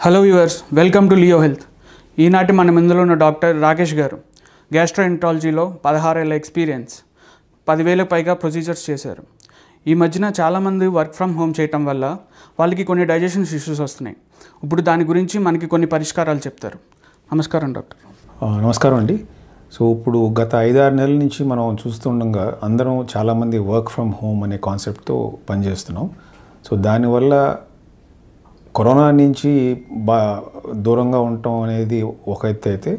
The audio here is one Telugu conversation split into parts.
Hello viewers, welcome to Leo health. ఈనాటి మన ముందులో ఉన్న డాక్టర్ రాకేష్ గారు గ్యాస్ట్రోఎంట్రాలజీలో 16 ఏళ్ళ ఎక్స్పీరియన్స్, 10,000 పైగా ప్రొసీజర్స్ చేశారు. ఈ మధ్యన చాలామంది వర్క్ ఫ్రమ్ హోమ్ చేయటం వల్ల వాళ్ళకి కొన్ని డైజెషన్ ఇష్యూస్ వస్తున్నాయి. ఇప్పుడు దాని గురించి మనకి కొన్ని పరిష్కారాలు చెప్తారు. నమస్కారం డాక్టర్. నమస్కారం అండి. సో ఇప్పుడు గత 5-6 నెలల నుంచి మనం చూస్తుండగా అందరం చాలామంది వర్క్ ఫ్రమ్ హోమ్ అనే కాన్సెప్ట్తో పనిచేస్తున్నాం. సో దానివల్ల కరోనా నుంచి దూరంగా ఉండటం అనేది ఒక ఎత్తు అయితే,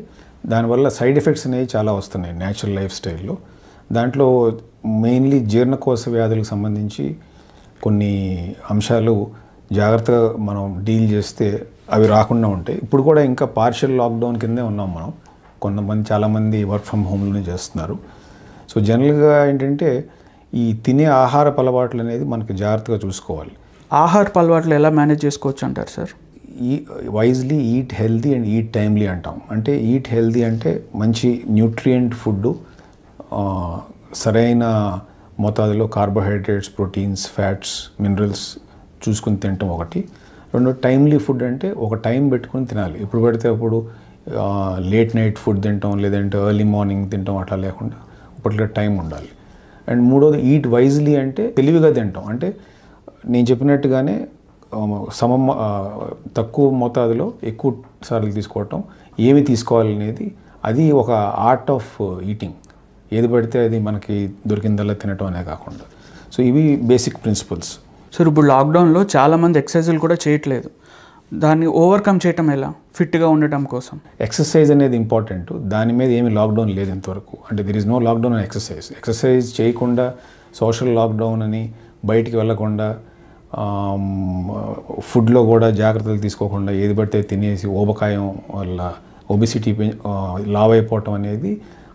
దానివల్ల సైడ్ ఎఫెక్ట్స్ అనేవి చాలా వస్తున్నాయి న్యాచురల్ లైఫ్ స్టైల్లో. దాంట్లో మెయిన్లీ జీర్ణకోశ వ్యాధులకు సంబంధించి కొన్ని అంశాలు జాగ్రత్తగా మనం డీల్ చేస్తే అవి రాకుండా ఉంటాయి. ఇప్పుడు కూడా ఇంకా పార్షియల్ లాక్డౌన్ కిందే ఉన్నాం మనం. చాలామంది వర్క్ ఫ్రమ్ హోమ్లోనే చేస్తున్నారు. సో జనరల్గా ఏంటంటే ఈ తినే ఆహారపు అలవాట్లు అనేది మనకు జాగ్రత్తగా చూసుకోవాలి. ఆహారపు అలవాట్లు ఎలా మేనేజ్ చేసుకోవచ్చు అంటారు sir? Wisely eat healthy and eat timely అంటాం. అంటే ఈట్ హెల్దీ అంటే మంచి న్యూట్రియంట్ ఫుడ్, సరైన మోతాదులో కార్బోహైడ్రేట్స్, ప్రోటీన్స్, ఫ్యాట్స్, మినరల్స్ చూసుకుని తినటం ఒకటి. రెండు, టైమ్లీ ఫుడ్ అంటే ఒక టైం పెట్టుకుని తినాలి. ఇప్పుడు పడితే అప్పుడు లేట్ నైట్ ఫుడ్ తింటాం, లేదంటే ఎర్లీ మార్నింగ్ తింటాం, అట్లా లేకుండా పర్టికులర్ టైం ఉండాలి. అండ్ మూడోది ఈట్ వైజ్లీ అంటే తెలివిగా తింటాం. అంటే నేను చెప్పినట్టుగానే తక్కువ మోతాదులో ఎక్కువ సార్లు తీసుకోవటం, ఏమి తీసుకోవాలనేది అది ఒక ఆర్ట్ ఆఫ్ ఈటింగ్. ఏది పడితే అది మనకి దొరికిందల్లా తినటం అనే కాకుండా. సో ఇవి బేసిక్ ప్రిన్సిపల్స్. సార్ ఇప్పుడు లాక్డౌన్లో చాలామంది ఎక్సర్సైజులు కూడా చేయట్లేదు. దాన్ని ఓవర్కమ్ చేయటం ఎలా, ఫిట్గా ఉండటం కోసం? ఎక్సర్సైజ్ అనేది ఇంపార్టెంట్. దాని మీద ఏమి లాక్డౌన్ లేదు ఇంతవరకు. అంటే there is no lockdown on exercise. Exercise చేయకుండా, సోషల్ లాక్డౌన్ అని బయటికి వెళ్ళకుండా, ఫుడ్లో కూడా జాగ్రత్తలు తీసుకోకుండా ఏది పడితే తినేసి ఊబకాయం వల్ల ఒబిసిటీ లావ్ అయిపోవటం అనేది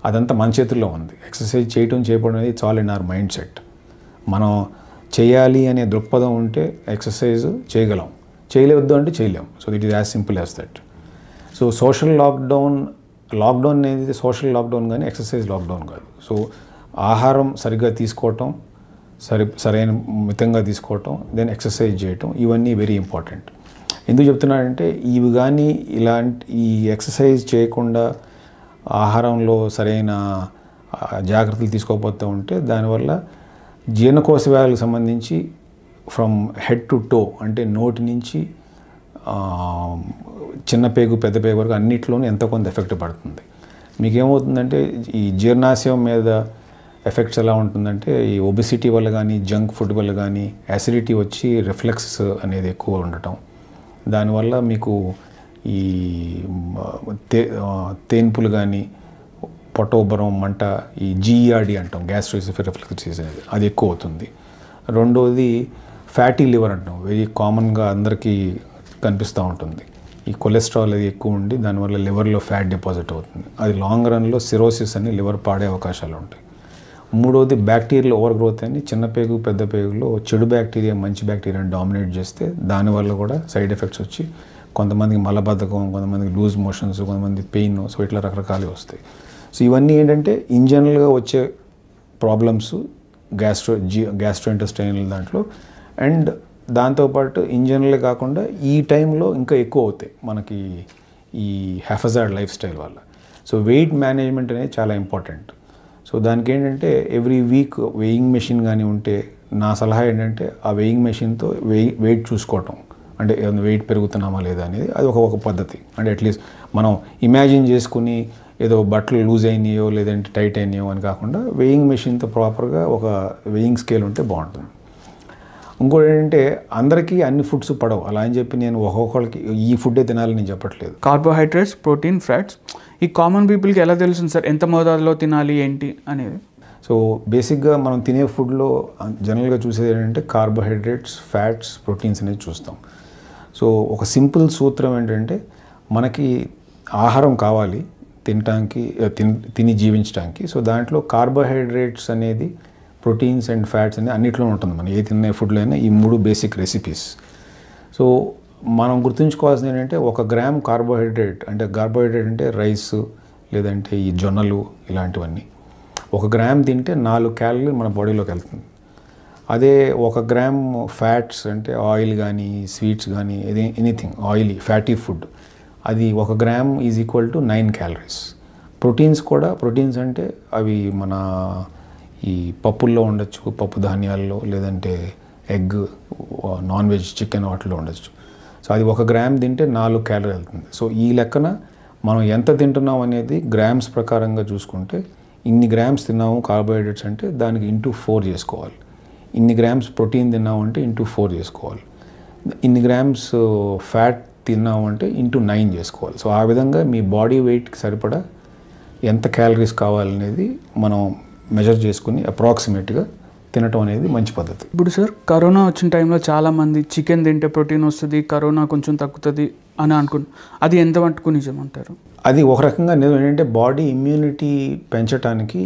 అదంతా మన చేతుల్లో ఉంది. ఎక్సర్సైజ్ చేయడం అనేది it's all in our mind set. మనం చేయాలి అనే దృక్పథం ఉంటే ఎక్సర్సైజ్ చేయగలం, చేయలేవద్దు అంటే చేయలేం. So it is as simple as that. So social lockdown అనేది సోషల్ లాక్డౌన్ కానీ ఎక్సర్సైజ్ లాక్డౌన్ కాదు. సో ఆహారం సరిగ్గా తీసుకోవటం, సరైన మితంగా తీసుకోవటం, దెన్ ఎక్సర్సైజ్ చేయటం, ఇవన్నీ వెరీ ఇంపార్టెంట్. ఎందుకు చెప్తున్నానంటే ఇవి కానీ ఈ ఎక్సర్సైజ్ చేయకుండా ఆహారంలో సరైన జాగ్రత్తలు తీసుకోకపోతూ ఉంటే దానివల్ల జీర్ణకోశ వ్యాధులకు సంబంధించి ఫ్రమ్ హెడ్ టు టో, అంటే నోటి నుంచి చిన్న పేగు పెద్ద పేగు వరకు అన్నిట్లోనూ ఎంతో కొంత ఎఫెక్ట్ పడుతుంది. మీకేమవుతుందంటే ఈ జీర్ణాశయం మీద ఎఫెక్ట్స్ ఎలా ఉంటుందంటే ఈ ఒబిసిటీ వల్ల కానీ, జంక్ ఫుడ్ వల్ల కానీ యాసిడిటీ వచ్చి రిఫ్లెక్స్ అనేది ఎక్కువ ఉండటం, దానివల్ల మీకు ఈ తేన్పులు కానీ, పొట్టోబ్బరం, మంట, ఈ జీఈఆర్డీ అంటాం, గ్యాస్ట్రోఎసోఫేజియల్ రిఫ్లెక్స్ డిసీజ్ అనేది, అది ఎక్కువ అవుతుంది. రెండోది ఫ్యాటీ లివర్ అంటాం, వెరీ కామన్గా అందరికీ కనిపిస్తూ ఉంటుంది. ఈ కొలెస్ట్రాల్ అది ఎక్కువ ఉండి దానివల్ల లివర్లో ఫ్యాట్ డిపాజిట్ అవుతుంది. అది లాంగ్ రన్లో సిరోసిస్ అని లివర్ పాడే అవకాశాలు ఉంటాయి. మూడోది బ్యాక్టీరియల్ ఓవర్ గ్రోత్ అని, చిన్న పేగు పెద్ద పేగులో చెడు బ్యాక్టీరియా మంచి బ్యాక్టీరియాని డామినేట్ చేస్తే దానివల్ల కూడా సైడ్ ఎఫెక్ట్స్ వచ్చి కొంతమందికి మలబద్ధకం, కొంతమందికి లూజ్ మోషన్స్, కొంతమంది పెయిన్, సో ఇట్లా రకరకాలు వస్తాయి. సో ఇవన్నీ ఏంటంటే ఇన్ జనరల్గా వచ్చే ప్రాబ్లమ్స్ గ్యాస్ట్రోఇంటెస్టైనల్ దాంట్లో. అండ్ దాంతోపాటు ఇన్ జనరల్ కాకుండా ఈ టైంలో ఇంకా ఎక్కువ అవుతాయి మనకి ఈ హ్యాఫజార్డ్ లైఫ్ స్టైల్ వల్ల. సో వెయిట్ మేనేజ్మెంట్ అనేది చాలా ఇంపార్టెంట్. సో దానికి ఏంటంటే ఎవ్రీ వీక్ వెయింగ్ మెషిన్ కానీ ఉంటే, నా సలహా ఏంటంటే ఆ వెయింగ్ మెషిన్తో వెయిట్ చూసుకోవటం, అంటే వెయిట్ పెరుగుతున్నామా లేదా అనేది అది ఒక పద్ధతి. అంటే అట్లీస్ట్ మనం ఇమాజిన్ చేసుకుని ఏదో బట్టలు లూజ్ అయినాయో లేదంటే టైట్ అయినాయో అని కాకుండా వెయింగ్ మెషిన్తో ప్రాపర్గా ఒక వెయింగ్ స్కేల్ ఉంటే బాగుంటుంది. ఇంకోటి ఏంటంటే అందరికీ అన్ని ఫుడ్స్ పడవు. అలా అని చెప్పి నేను ఒక్కొక్కరికి ఈ ఫుడ్డే తినాలని నేను చెప్పట్లేదు. కార్బోహైడ్రేట్స్, ప్రోటీన్, ఫ్యాట్స్ ఈ కామన్ పీపుల్కి ఎలా తెలుస్తుంది సార్ ఎంత మోతాదులో తినాలి ఏంటి అనేది? సో బేసిక్గా మనం తినే ఫుడ్లో జనరల్గా చూసేది ఏంటంటే కార్బోహైడ్రేట్స్, ఫ్యాట్స్, ప్రోటీన్స్ అనేది చూస్తాం. సో ఒక సింపుల్ సూత్రం ఏంటంటే మనకి ఆహారం కావాలి తినటానికి, తిని జీవించడానికి. సో దాంట్లో కార్బోహైడ్రేట్స్ అనేది, ప్రోటీన్స్ అండ్ ఫ్యాట్స్ అనేది అన్నిట్లో ఉంటుంది. మనం ఏ తినే ఫుడ్లో అయినా ఈ 3 బేసిక్ రెసిపీస్. సో మనం గుర్తుంచుకోవాల్సింది ఏంటంటే 1 గ్రామ్ కార్బోహైడ్రేట్ అంటే రైస్ లేదంటే ఈ జొన్నలు ఇలాంటివన్నీ 1 గ్రామ్ తింటే 4 క్యాలరీలు మన బాడీలోకి వెళ్తుంది. అదే 1 గ్రామ్ ఫ్యాట్స్ అంటే ఆయిల్ కానీ స్వీట్స్ కానీ ఎనీథింగ్ ఆయిలీ ఫ్యాటీ ఫుడ్ అది 1 gram is equal to 9 calories. Proteins అంటే అవి మన ఈ పప్పుల్లో ఉండొచ్చు, పప్పు ధాన్యాల్లో, లేదంటే ఎగ్, నాన్ వెజ్ చికెన్ వాటిలో ఉండొచ్చు. సో అది 1 గ్రామ్ తింటే 4 క్యాలరీ వెళ్తుంది. సో ఈ లెక్కన మనం ఎంత తింటున్నాం అనేది గ్రామ్స్ ప్రకారంగా చూసుకుంటే ఇన్ని గ్రామ్స్ తిన్నాము కార్బోహైడ్రేట్స్ అంటే దానికి ఇంటూ 4 చేసుకోవాలి. ఇన్ని గ్రామ్స్ ప్రోటీన్ తిన్నాము అంటే ఇంటూ 4 చేసుకోవాలి. ఇన్ని గ్రామ్స్ ఫ్యాట్ తిన్నాము అంటే ఇంటూ 9 చేసుకోవాలి. సో ఆ విధంగా మీ బాడీ వెయిట్కి సరిపడా ఎంత క్యాలరీస్ కావాలనేది మనం మెజర్ చేసుకుని అప్రాక్సిమేట్గా తినటం అనేది మంచి పద్ధతి. ఇప్పుడు సార్ కరోనా వచ్చిన టైంలో చాలామంది చికెన్ తింటే ప్రోటీన్ వస్తుంది, కరోనా కొంచెం తగ్గుతుంది అని అది ఎంత మటుకు నిజమంటారు? అది ఒక రకంగా నిజం. ఏంటంటే బాడీ ఇమ్యూనిటీ పెంచడానికి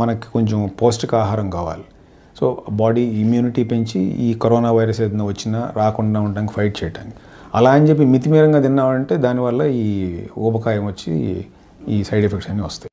మనకి కొంచెం పౌష్టికాహారం కావాలి. సో బాడీ ఇమ్యూనిటీ పెంచి ఈ కరోనా వైరస్ ఏదైనా వచ్చినా రాకుండా ఉండడానికి ఫైట్ చేయడానికి. అలా అని చెప్పి మితిమీరంగా తిన్నామంటే దానివల్ల ఈ ఊబకాయం వచ్చి ఈ సైడ్ ఎఫెక్ట్స్ అన్నీ వస్తాయి.